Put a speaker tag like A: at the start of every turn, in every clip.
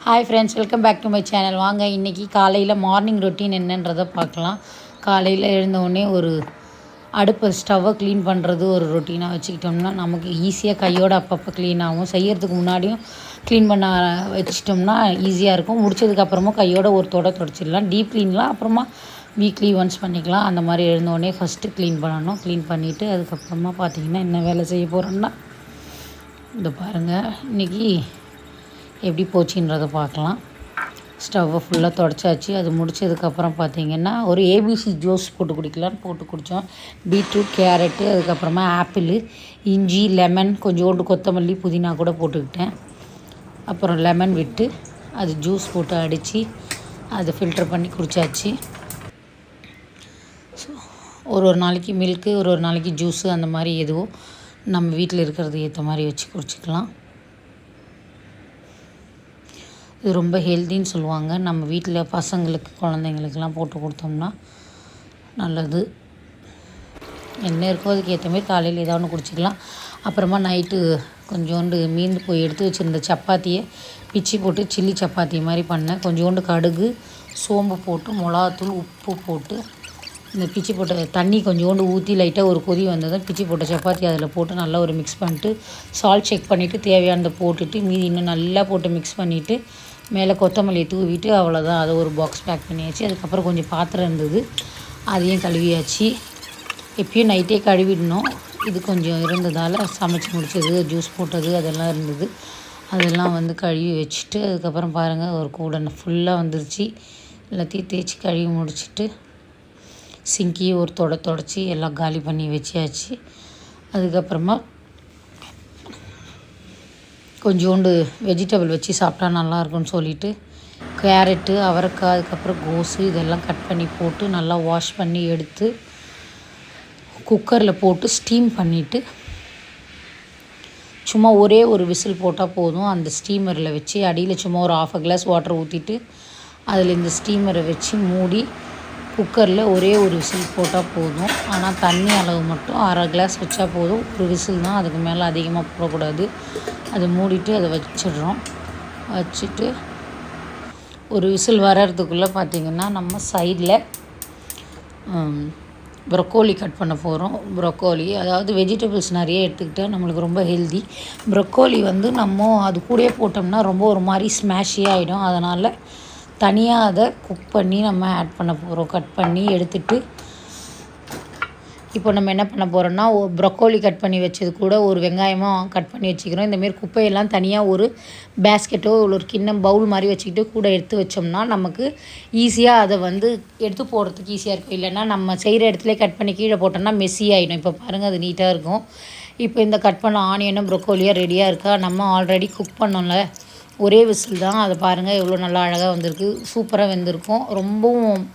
A: Hi friends, welcome back to my channel. வாங்க இன்றைக்கி காலையில் மார்னிங் ரொட்டீன் என்னன்றதை பார்க்கலாம். காலையில் எழுந்தவுடனே ஒரு ஸ்டவ்வை க்ளீன் பண்ணுறது ஒரு ரொட்டீனாக வச்சுக்கிட்டோம்னா நமக்கு ஈஸியாக கையோடு அப்பப்போ க்ளீன் ஆகும். செய்கிறதுக்கு முன்னாடியும் க்ளீன் பண்ண வச்சிட்டோம்னா ஈஸியாக இருக்கும். முடிச்சதுக்கப்புறமா கையோடு ஒரு தொடச்சிடலாம். டீப் க்ளீன்லாம் அப்புறமா வீக்லி ஒன்ஸ் பண்ணிக்கலாம். அந்த மாதிரி எழுந்தோடனே ஃபஸ்ட்டு க்ளீன் பண்ணணும். க்ளீன் பண்ணிவிட்டு அதுக்கப்புறமா பார்த்திங்கன்னா என்ன வேலை செய்ய போகிறோன்னா இந்த பாருங்கள், இன்றைக்கி எப்படி போச்சுன்றதை பார்க்கலாம். ஸ்டவ்வை ஃபுல்லாக தொடச்சாச்சு. அது முடிச்சதுக்கப்புறம் பார்த்திங்கன்னா ஒரு ஏபிசி ஜூஸ் போட்டு குடித்தோம். பீட்ரூட், கேரட்டு, அதுக்கப்புறமா ஆப்பிள், இஞ்சி, லெமன், கொஞ்சோண்டு கொத்தமல்லி, புதினா கூட போட்டுக்கிட்டேன். அப்புறம் லெமன் விட்டு அது ஜூஸ் போட்டு அடித்து அதை ஃபில்டர் பண்ணி குடித்தாச்சு. ஸோ ஒரு நாளைக்கு மில்க்கு, ஒரு நாளைக்கு ஜூஸு, அந்த மாதிரி எதுவும் நம்ம வீட்டில் இருக்கிறது ஏற்ற மாதிரி வச்சு குடிச்சிக்கலாம். இது ரொம்ப ஹெல்த்தின்னு சொல்லுவாங்க. நம்ம வீட்டில் பசங்களுக்கு, குழந்தைங்களுக்கெல்லாம் போட்டு கொடுத்தோம்னா நல்லது. என்ன இருக்கோ அதுக்கு ஏற்ற மாதிரி காலையில் ஏதாவது ஒன்று குடிச்சிக்கலாம். அப்புறமா நைட்டு கொஞ்சோண்டு மீந்து போய் எடுத்து வச்சுருந்த சப்பாத்தியை பிச்சு போட்டு சில்லி சப்பாத்தி மாதிரி பண்ணேன். கொஞ்சோண்டு கடுகு, சோம்பு போட்டு, மிளகாத்தூள், உப்பு போட்டு இந்த பிச்சு போட்ட தண்ணி கொஞ்சோண்டு ஊற்றி லைட்டாக ஒரு கொதி வந்ததும் பிச்சு போட்ட சப்பாத்தி அதில் போட்டு நல்லா ஒரு மிக்ஸ் பண்ணிட்டு சால்ட் செக் பண்ணிவிட்டு தேவையானதை போட்டுட்டு மீதி இன்னும் நல்லா போட்டு மிக்ஸ் பண்ணிவிட்டு மேலே கொத்தமல்லியை தூவிட்டு அவ்வளோதான். அதை ஒரு பாக்ஸ் பேக் பண்ணியாச்சு. அதுக்கப்புறம் கொஞ்சம் பாத்திரம் இருந்தது, அதையும் கழுவியாச்சு. எப்பயும் நைட்டே கழுவிடணும். இது கொஞ்சம் இருந்ததால் சமைச்சி முடிச்சது, ஜூஸ் போட்டது அதெல்லாம் இருந்தது. அதெல்லாம் கழுவி வச்சுட்டு அதுக்கப்புறம் பாருங்கள் ஒரு கூடை ஃபுல்லாக வந்துருச்சு. எல்லாத்தையும் தேய்ச்சி கழுவி முடிச்சுட்டு சிங்கியை ஒரு தொடச்சி எல்லாம் காலி பண்ணி வச்சியாச்சு. அதுக்கப்புறமா கொஞ்சோண்டு வெஜிடபிள் வச்சு சாப்பிட்டா நல்லாயிருக்கும்னு சொல்லிவிட்டு கேரட்டு, அவரைக்காய், அதுக்கப்புறம் கோஸு இதெல்லாம் கட் பண்ணி போட்டு நல்லா வாஷ் பண்ணி எடுத்து குக்கரில் போட்டு ஸ்டீம் பண்ணிவிட்டு சும்மா ஒரே ஒரு விசில் போட்டால் போதும். அந்த ஸ்டீமரில் வச்சு அடியில் சும்மா ஒரு 1/2 கிளாஸ் வாட்டர் ஊற்றிட்டு அதில் இந்த ஸ்டீமரை வச்சு மூடி குக்கரில் ஒரே ஒரு விசில் போட்டால் போதும். ஆனால் தண்ணி அளவு மட்டும் 1/2 கிளாஸ் வச்சா போதும். ஒரு விசில் தான், அதுக்கு மேலே அதிகமாக போடக்கூடாது. அதை மூடிட்டு அதை வச்சுட்டு ஒரு விசில் வர்றதுக்குள்ளே பார்த்திங்கன்னா நம்ம சைடில் ப்ரொக்கோலி கட் பண்ண போகிறோம். ப்ரொக்கோலி அதாவது வெஜிடபிள்ஸ் நிறைய எடுத்துக்கிட்டால் நம்மளுக்கு ரொம்ப ஹெல்தி. ப்ரொக்கோலி நம்ம அது கூடயே போட்டோம்னா ரொம்ப ஒரு மாதிரி ஸ்மாஷி ஆகிடும். அதனால் தனியாக அதை குக் பண்ணி நம்ம ஆட் பண்ண போகிறோம். கட் பண்ணி எடுத்துகிட்டு இப்போ நம்ம என்ன பண்ண போகிறோன்னா ப்ரொக்கோலி கட் பண்ணி வச்சது கூட ஒரு வெங்காயமாக கட் பண்ணி வச்சுக்கிறோம். இந்தமாரி குப்பையெல்லாம் தனியாக ஒரு பேஸ்கெட்டோ ஒரு கிண்ணம் பவுல் மாதிரி வச்சுக்கிட்டு கூட எடுத்து வச்சோம்னா நமக்கு ஈஸியாக அதை எடுத்து போடுறதுக்கு ஈஸியாக இருக்கும். இல்லைன்னா நம்ம செய்கிற இடத்துல கட் பண்ணி கீழே போட்டோம்னா மெஸ்ஸி ஆகிடும். இப்போ பாருங்கள், அது நீட்டாக இருக்கும். இப்போ இந்த கட் பண்ண ஆனியனும் ப்ரொக்கோலியாக ரெடியாக இருக்கா. நம்ம ஆல்ரெடி குக் பண்ணோம்ல, ஒரே விசில் தான். அதை பாருங்கள் எவ்வளோ நல்லா அழகாக வந்திருக்கு. சூப்பராக வெந்திருக்கும். ரொம்பவும்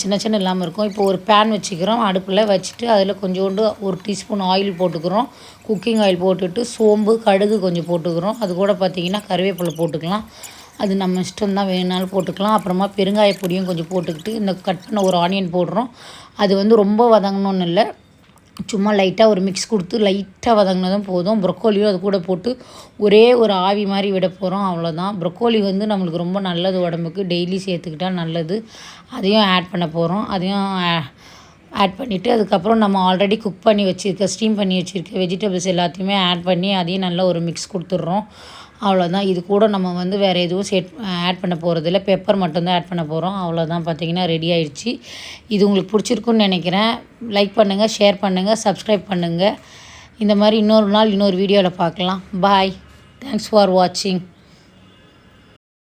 A: சின்ன இல்லாமல் இருக்கும். இப்போ ஒரு பேன் வச்சுக்கிறோம். அடுப்பில் வச்சுட்டு அதில் கொஞ்சோண்டு 1 டீஸ்பூன் ஆயில் போட்டுக்கிறோம். குக்கிங் ஆயில் போட்டுட்டு சோம்பு, கடுகு கொஞ்சம் போட்டுக்கிறோம். அது கூட பார்த்திங்கன்னா கருவேப்பிலை போட்டுக்கலாம். அது நம்ம இஷ்டம் தான், வேணுனாலும் போட்டுக்கலாம். அப்புறமா பெருங்காய பொடியும் கொஞ்சம் போட்டுக்கிட்டு இந்த கட் பண்ண ஒரு ஆனியன் போடுறோம். அது ரொம்ப வதங்கணும்னு இல்லை, சும்மா லைட்டாக ஒரு மிக்ஸ் கொடுத்து லைட்டாக வதங்கினதும் போதும். ப்ரொக்கோலியும் அது கூட போட்டு ஒரே ஒரு ஆவி மாதிரி விட போகிறோம். அவ்வளோதான். ப்ரொக்கோலி நம்மளுக்கு ரொம்ப நல்லது உடம்புக்கு. டெய்லி சேர்த்துக்கிட்டால் நல்லது. அதையும் ஆட் பண்ண போகிறோம். அதையும் ஆட் பண்ணிவிட்டு அதுக்கப்புறம் நம்ம ஆல்ரெடி குக் பண்ணி வச்சுருக்க, ஸ்டீம் பண்ணி வச்சுருக்க வெஜிடபிள்ஸ் எல்லாத்தையுமே ஆட் பண்ணி அதையும் நல்லா ஒரு மிக்ஸ் கொடுத்துட்றோம். அவ்வளோதான். இது கூட நம்ம வேறு எதுவும் ஆட் பண்ண போகிறதில்ல. பெப்பர் மட்டும்தான் ஆட் பண்ண போகிறோம். அவ்வளோதான். பார்த்திங்கன்னா ரெடி ஆகிடுச்சு. இது உங்களுக்கு பிடிச்சிருக்குன்னு நினைக்கிறேன். லைக் பண்ணுங்கள், ஷேர் பண்ணுங்கள், சப்ஸ்கிரைப் பண்ணுங்கள். இந்த மாதிரி இன்னொரு நாள் இன்னொரு வீடியோவில் பார்க்கலாம். பாய். தேங்க்ஸ் ஃபார் வாட்சிங்.